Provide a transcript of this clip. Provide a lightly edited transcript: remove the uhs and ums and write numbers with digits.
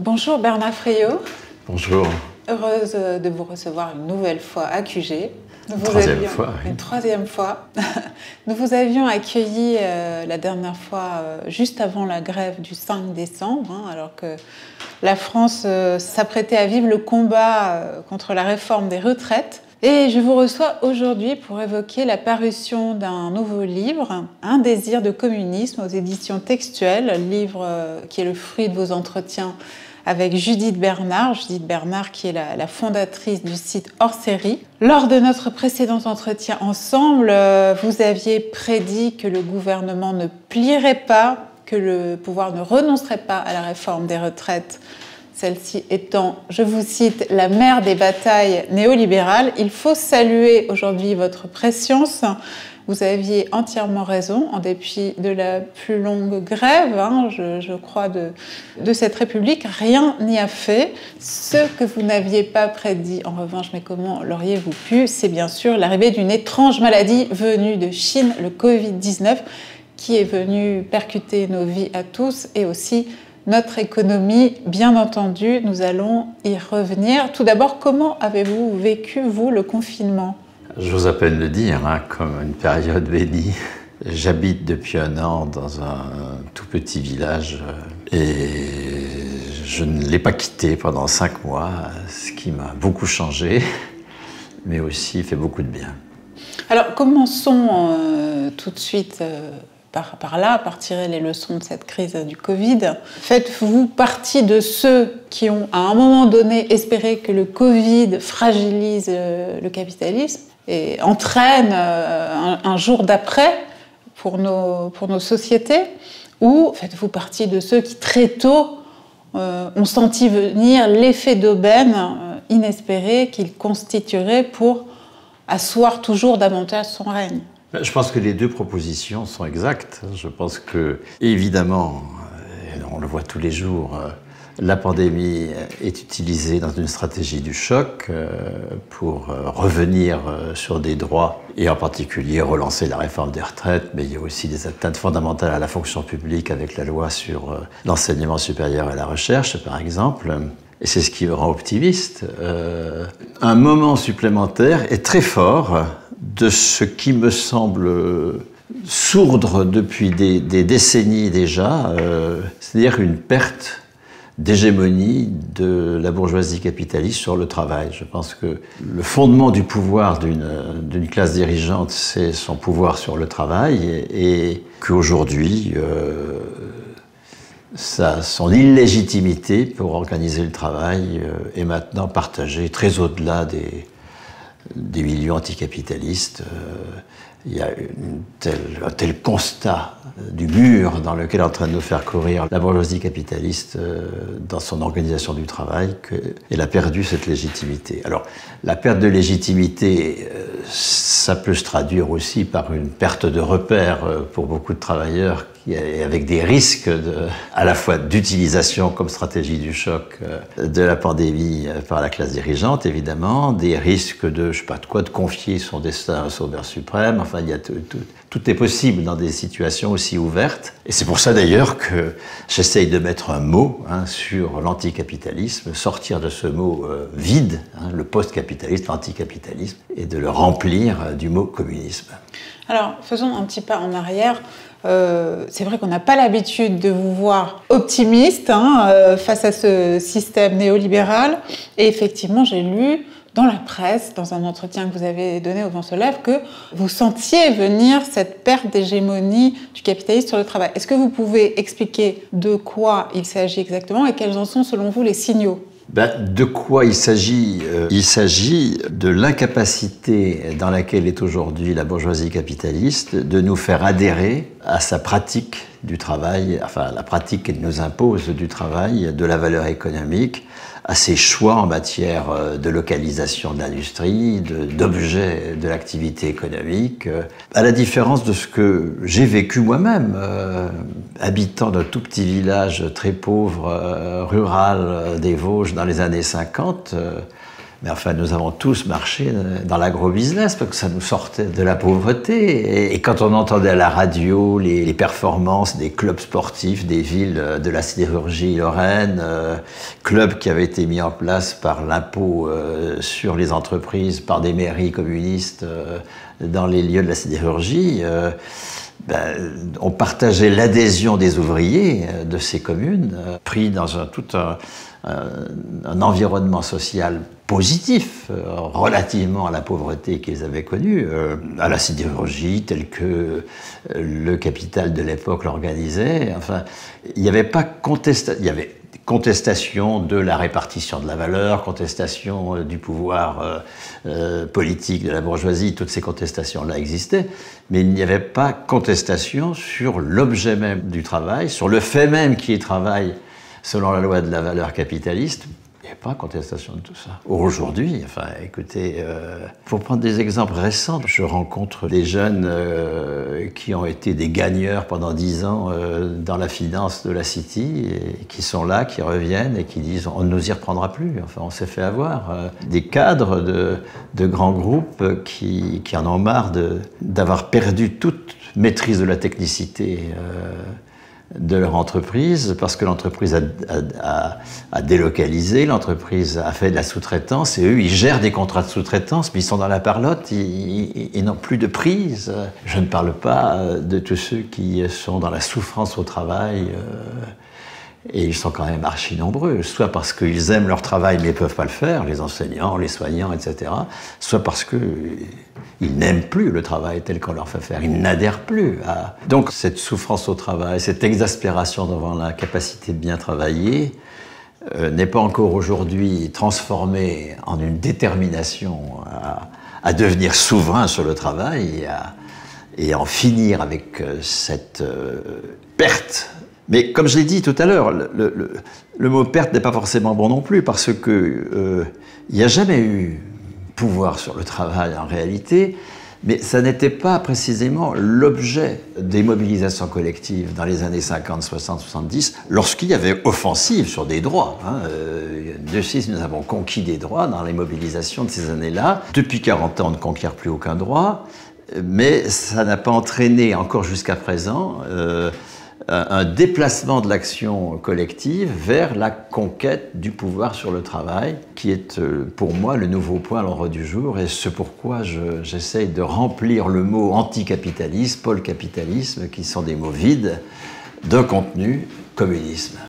Bonjour Bernard Frayot. Bonjour. Heureuse de vous recevoir une nouvelle fois à QG. Troisième fois, oui. Une troisième fois. Nous vous avions accueilli la dernière fois juste avant la grève du 5 décembre, alors que la France s'apprêtait à vivre le combat contre la réforme des retraites. Et je vous reçois aujourd'hui pour évoquer la parution d'un nouveau livre, Un désir de communisme, aux éditions Textuelles, livre qui est le fruit de vos entretiens avec Judith Bernard qui est la fondatrice du site Hors Série. Lors de notre précédent entretien ensemble, vous aviez prédit que le gouvernement ne plierait pas, que le pouvoir ne renoncerait pas à la réforme des retraites, celle-ci étant, je vous cite, la mère des batailles néolibérales. Il faut saluer aujourd'hui votre prescience. Vous aviez entièrement raison, en dépit de la plus longue grève, je crois, de cette République, rien n'y a fait. Ce que vous n'aviez pas prédit, en revanche, mais comment l'auriez-vous pu, c'est bien sûr l'arrivée d'une étrange maladie venue de Chine, le Covid-19, qui est venue percuter nos vies à tous et aussi notre économie, bien entendu. Nous allons y revenir. Tout d'abord, comment avez-vous vécu, vous, le confinement ? J'ose à peine le dire, comme une période bénie. J'habite depuis un an dans un tout petit village et je ne l'ai pas quitté pendant 5 mois, ce qui m'a beaucoup changé, mais aussi fait beaucoup de bien. Alors, commençons tout de suite par tirer les leçons de cette crise du Covid. Faites-vous partie de ceux qui ont, à un moment donné, espéré que le Covid fragilise le capitalisme et entraîne un jour d'après pour nos sociétés, ou faites-vous partie de ceux qui très tôt ont senti venir l'effet d'aubaine inespéré qu'il constituerait pour asseoir toujours davantage son règne? Je pense que les deux propositions sont exactes. Je pense que, évidemment, on le voit tous les jours, la pandémie est utilisée dans une stratégie du choc pour revenir sur des droits et en particulier relancer la réforme des retraites, mais il y a aussi des atteintes fondamentales à la fonction publique avec la loi sur l'enseignement supérieur et la recherche, par exemple. Et c'est ce qui me rend optimiste. Un moment supplémentaire est très fort de ce qui me semble sourdre depuis des décennies déjà, c'est-à-dire une perte d'hégémonie de la bourgeoisie capitaliste sur le travail. Je pense que le fondement du pouvoir d'une classe dirigeante, c'est son pouvoir sur le travail, et qu'aujourd'hui, son illégitimité pour organiser le travail est maintenant partagée très au-delà des milieux anticapitalistes. Il y a un tel constat du mur dans lequel est en train de nous faire courir la bourgeoisie capitaliste dans son organisation du travail qu'elle a perdu cette légitimité. Alors, la perte de légitimité, ça peut se traduire aussi par une perte de repères pour beaucoup de travailleurs, avec des risques à la fois d'utilisation comme stratégie du choc de la pandémie par la classe dirigeante, évidemment, des risques de confier son destin à un sauveur suprême. Enfin, il y a tout est possible dans des situations aussi ouvertes. Et c'est pour ça d'ailleurs que j'essaye de mettre un mot sur l'anticapitalisme, sortir de ce mot vide, le post-capitalisme, l'anticapitalisme, et de le remplir du mot communisme. Alors, faisons un petit pas en arrière. C'est vrai qu'on n'a pas l'habitude de vous voir optimiste face à ce système néolibéral. Et effectivement, j'ai lu dans la presse, dans un entretien que vous avez donné au Vent se lève, que vous sentiez venir cette perte d'hégémonie du capitalisme sur le travail. Est-ce que vous pouvez expliquer de quoi il s'agit exactement et quels en sont, selon vous, les signaux ? De quoi il s'agit ? Il s'agit de l'incapacité dans laquelle est aujourd'hui la bourgeoisie capitaliste de nous faire adhérer à sa pratique du travail, enfin la pratique qu'elle nous impose du travail, de la valeur économique, à ses choix en matière de localisation de l'industrie, d'objets de l'activité économique, à la différence de ce que j'ai vécu moi-même, habitant d'un tout petit village très pauvre, rural des Vosges dans les années 50. Mais enfin, nous avons tous marché dans l'agro-business parce que ça nous sortait de la pauvreté. Et quand on entendait à la radio les performances des clubs sportifs des villes de la sidérurgie Lorraine, clubs qui avaient été mis en place par l'impôt sur les entreprises, par des mairies communistes dans les lieux de la sidérurgie, on partageait l'adhésion des ouvriers de ces communes, pris dans un environnement social positif relativement à la pauvreté qu'ils avaient connue, à la sidérurgie telle que le capital de l'époque l'organisait. Enfin, il n'y avait pas il y avait contestation de la répartition de la valeur, contestation du pouvoir politique de la bourgeoisie, toutes ces contestations-là existaient, mais il n'y avait pas contestation sur l'objet même du travail, sur le fait même qu'il y ait travail selon la loi de la valeur capitaliste. Il n'y a pas contestation de tout ça. Aujourd'hui, enfin, écoutez, pour prendre des exemples récents, je rencontre des jeunes qui ont été des gagneurs pendant 10 ans dans la finance de la City, et qui sont là, qui reviennent et qui disent « on ne nous y reprendra plus ». Enfin, on s'est fait avoir. Des cadres de grands groupes qui en ont marre d'avoir perdu toute maîtrise de la technicité de leur entreprise, parce que l'entreprise a délocalisé, l'entreprise a fait de la sous-traitance, et eux, ils gèrent des contrats de sous-traitance, mais ils sont dans la parlotte, ils n'ont plus de prise. Je ne parle pas de tous ceux qui sont dans la souffrance au travail, et ils sont quand même archi nombreux, soit parce qu'ils aiment leur travail mais ne peuvent pas le faire, les enseignants, les soignants, etc., soit parce qu'ils n'aiment plus le travail tel qu'on leur fait faire, ils n'adhèrent plus à... Donc cette souffrance au travail, cette exaspération devant la capacité de bien travailler n'est pas encore aujourd'hui transformée en une détermination à devenir souverain sur le travail et en finir avec cette perte. Mais comme je l'ai dit tout à l'heure, le mot perte n'est pas forcément bon non plus, parce que il n'y a jamais eu pouvoir sur le travail en réalité, mais ça n'était pas précisément l'objet des mobilisations collectives dans les années 50, 60, 70, lorsqu'il y avait offensive sur des droits. De suite, nous avons conquis des droits dans les mobilisations de ces années-là. Depuis 40 ans, on ne conquiert plus aucun droit, mais ça n'a pas entraîné encore jusqu'à présent un déplacement de l'action collective vers la conquête du pouvoir sur le travail, qui est pour moi le nouveau point à l'ordre du jour, et c'est pourquoi j'essaye de remplir le mot anticapitalisme, pôle capitalisme, qui sont des mots vides, d'un contenu communisme.